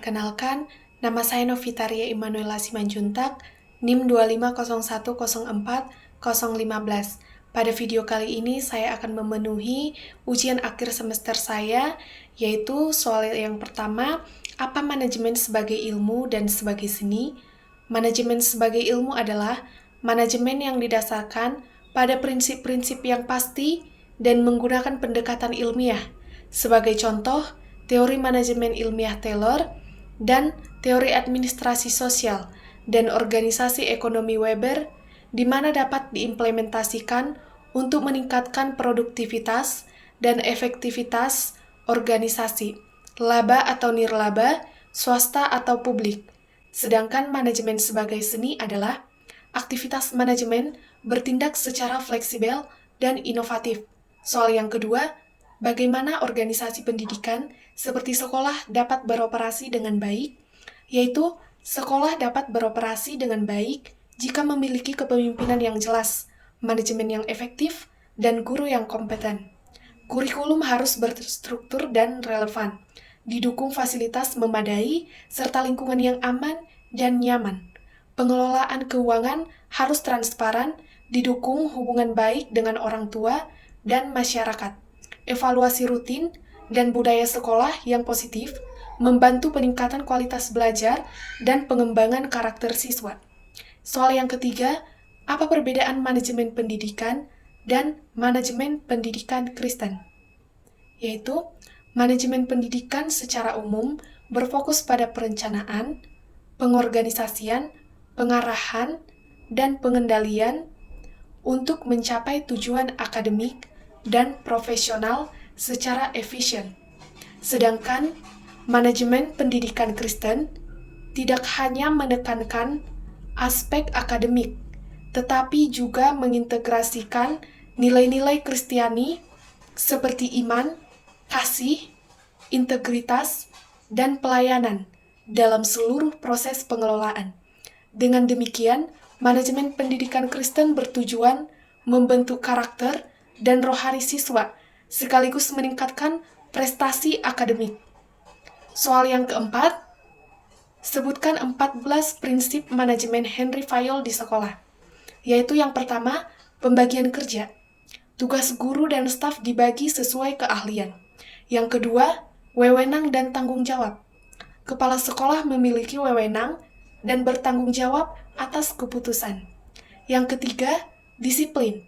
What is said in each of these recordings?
Perkenalkan, nama saya Novitaria Immanuela Simanjuntak, NIM 250104015. Pada video kali ini saya akan memenuhi ujian akhir semester saya, yaitu soal yang pertama, apa manajemen sebagai ilmu dan sebagai seni? Manajemen sebagai ilmu adalah manajemen yang didasarkan pada prinsip-prinsip yang pasti dan menggunakan pendekatan ilmiah. Sebagai contoh, teori manajemen ilmiah Taylor, dan teori administrasi sosial dan organisasi ekonomi Weber, di mana dapat diimplementasikan untuk meningkatkan produktivitas dan efektivitas organisasi, laba atau nirlaba, swasta atau publik. Sedangkan manajemen sebagai seni adalah aktivitas manajemen bertindak secara fleksibel dan inovatif. Soal yang kedua, bagaimana organisasi pendidikan seperti sekolah dapat beroperasi dengan baik, yaitu sekolah dapat beroperasi dengan baik jika memiliki kepemimpinan yang jelas, manajemen yang efektif, dan guru yang kompeten. Kurikulum harus berstruktur dan relevan, didukung fasilitas memadai, serta lingkungan yang aman dan nyaman. Pengelolaan keuangan harus transparan, didukung hubungan baik dengan orang tua dan masyarakat. Evaluasi rutin dan budaya sekolah yang positif membantu peningkatan kualitas belajar dan pengembangan karakter siswa. Soal yang ketiga, apa perbedaan manajemen pendidikan dan manajemen pendidikan Kristen? Yaitu, manajemen pendidikan secara umum berfokus pada perencanaan, pengorganisasian, pengarahan, dan pengendalian untuk mencapai tujuan akademik dan profesional secara efisien. Sedangkan manajemen pendidikan Kristen tidak hanya menekankan aspek akademik, tetapi juga mengintegrasikan nilai-nilai Kristiani seperti iman, kasih, integritas, dan pelayanan dalam seluruh proses pengelolaan. Dengan demikian, manajemen pendidikan Kristen bertujuan membentuk karakter dan rohani siswa, sekaligus meningkatkan prestasi akademik. Soal yang keempat, sebutkan 14 prinsip manajemen Henry Fayol di sekolah, yaitu yang pertama, pembagian kerja. Tugas guru dan staf dibagi sesuai keahlian. Yang kedua, wewenang dan tanggung jawab. Kepala sekolah memiliki wewenang dan bertanggung jawab atas keputusan. Yang ketiga, disiplin.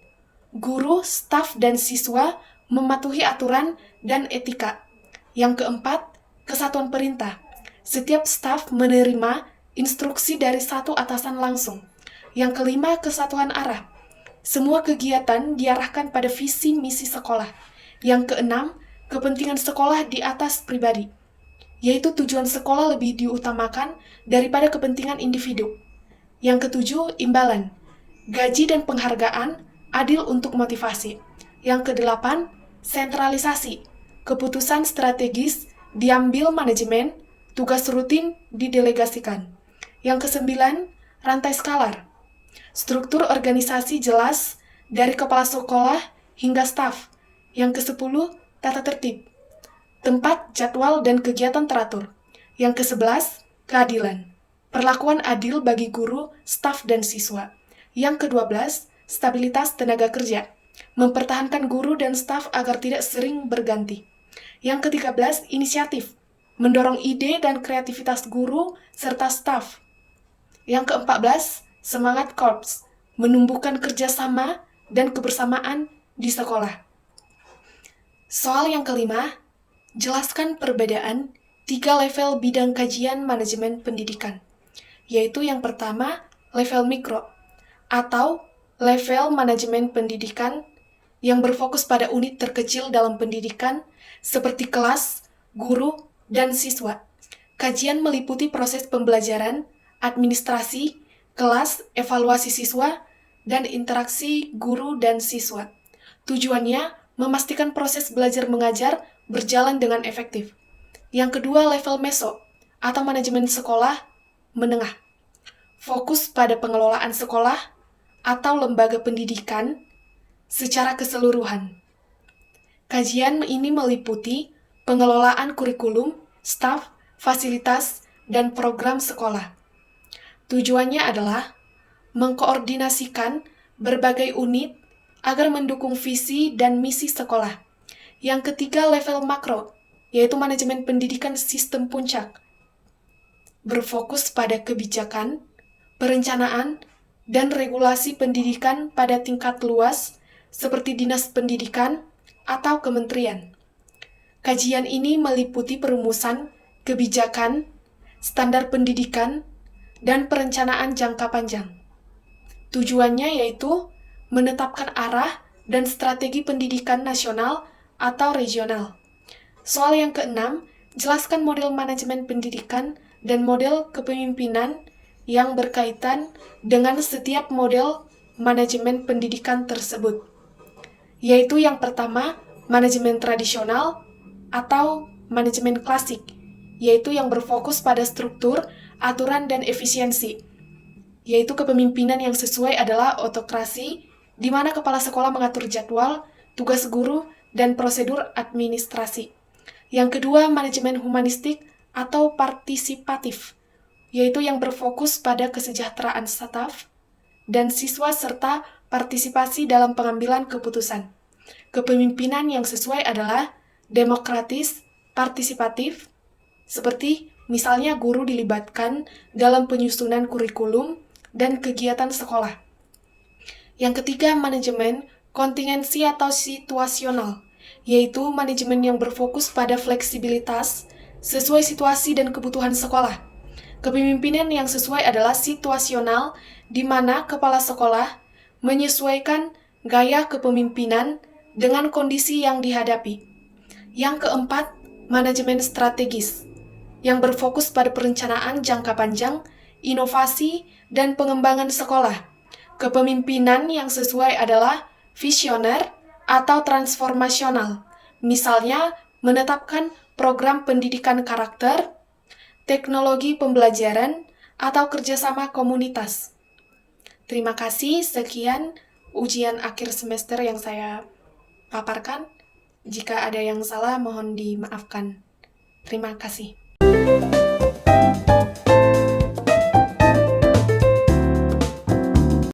Guru, staf, dan siswa mematuhi aturan dan etika. Yang keempat, kesatuan perintah. Setiap staf menerima instruksi dari satu atasan langsung. Yang kelima, kesatuan arah. Semua kegiatan diarahkan pada visi misi sekolah. Yang keenam, kepentingan sekolah di atas pribadi, yaitu tujuan sekolah lebih diutamakan daripada kepentingan individu. Yang ketujuh, imbalan. Gaji dan penghargaan adil untuk motivasi. Yang kedelapan, sentralisasi. Keputusan strategis diambil manajemen, tugas rutin didelegasikan. Yang kesembilan, rantai skalar. Struktur organisasi jelas dari kepala sekolah hingga staf. Yang kesepuluh, tata tertib. Tempat, jadwal, dan kegiatan teratur. Yang ke-11, keadilan. Perlakuan adil bagi guru, staf, dan siswa. Yang ke-12, stabilitas tenaga kerja. Mempertahankan guru dan staf agar tidak sering berganti. Yang ke-13, inisiatif. Mendorong ide dan kreativitas guru serta staf. Yang ke-14, semangat korps. Menumbuhkan kerjasama dan kebersamaan di sekolah. Soal yang kelima, jelaskan perbedaan 3 level bidang kajian manajemen pendidikan, yaitu yang pertama, level mikro, atau level manajemen pendidikan yang berfokus pada unit terkecil dalam pendidikan seperti kelas, guru, dan siswa. Kajian meliputi proses pembelajaran, administrasi, kelas, evaluasi siswa, dan interaksi guru dan siswa. Tujuannya memastikan proses belajar mengajar berjalan dengan efektif. Yang kedua, level meso, atau manajemen sekolah menengah. Fokus pada pengelolaan sekolah atau lembaga pendidikan secara keseluruhan. Kajian ini meliputi pengelolaan kurikulum, staf, fasilitas, dan program sekolah. Tujuannya adalah mengkoordinasikan berbagai unit agar mendukung visi dan misi sekolah. Yang ketiga, level makro, yaitu manajemen pendidikan sistem puncak. Berfokus pada kebijakan, perencanaan, dan regulasi pendidikan pada tingkat luas seperti dinas pendidikan atau kementerian. Kajian ini meliputi perumusan kebijakan, standar pendidikan, dan perencanaan jangka panjang. Tujuannya yaitu menetapkan arah dan strategi pendidikan nasional atau regional. Soal yang keenam, jelaskan model manajemen pendidikan dan model kepemimpinan yang berkaitan dengan setiap model manajemen pendidikan tersebut. Yaitu yang pertama, manajemen tradisional atau manajemen klasik, yaitu yang berfokus pada struktur, aturan, dan efisiensi. Yaitu kepemimpinan yang sesuai adalah autokrasi, di mana kepala sekolah mengatur jadwal, tugas guru, dan prosedur administrasi. Yang kedua, manajemen humanistik atau partisipatif, yaitu yang berfokus pada kesejahteraan staf dan siswa serta partisipasi dalam pengambilan keputusan. Kepemimpinan yang sesuai adalah demokratis, partisipatif, seperti misalnya guru dilibatkan dalam penyusunan kurikulum dan kegiatan sekolah. Yang ketiga, manajemen kontingensi atau situasional, yaitu manajemen yang berfokus pada fleksibilitas sesuai situasi dan kebutuhan sekolah. Kepemimpinan yang sesuai adalah situasional, di mana kepala sekolah menyesuaikan gaya kepemimpinan dengan kondisi yang dihadapi. Yang keempat, manajemen strategis, yang berfokus pada perencanaan jangka panjang, inovasi, dan pengembangan sekolah. Kepemimpinan yang sesuai adalah visioner atau transformasional, misalnya menetapkan program pendidikan karakter, teknologi pembelajaran, atau kerjasama komunitas. Terima kasih, sekian ujian akhir semester yang saya paparkan. Jika ada yang salah, mohon dimaafkan. Terima kasih.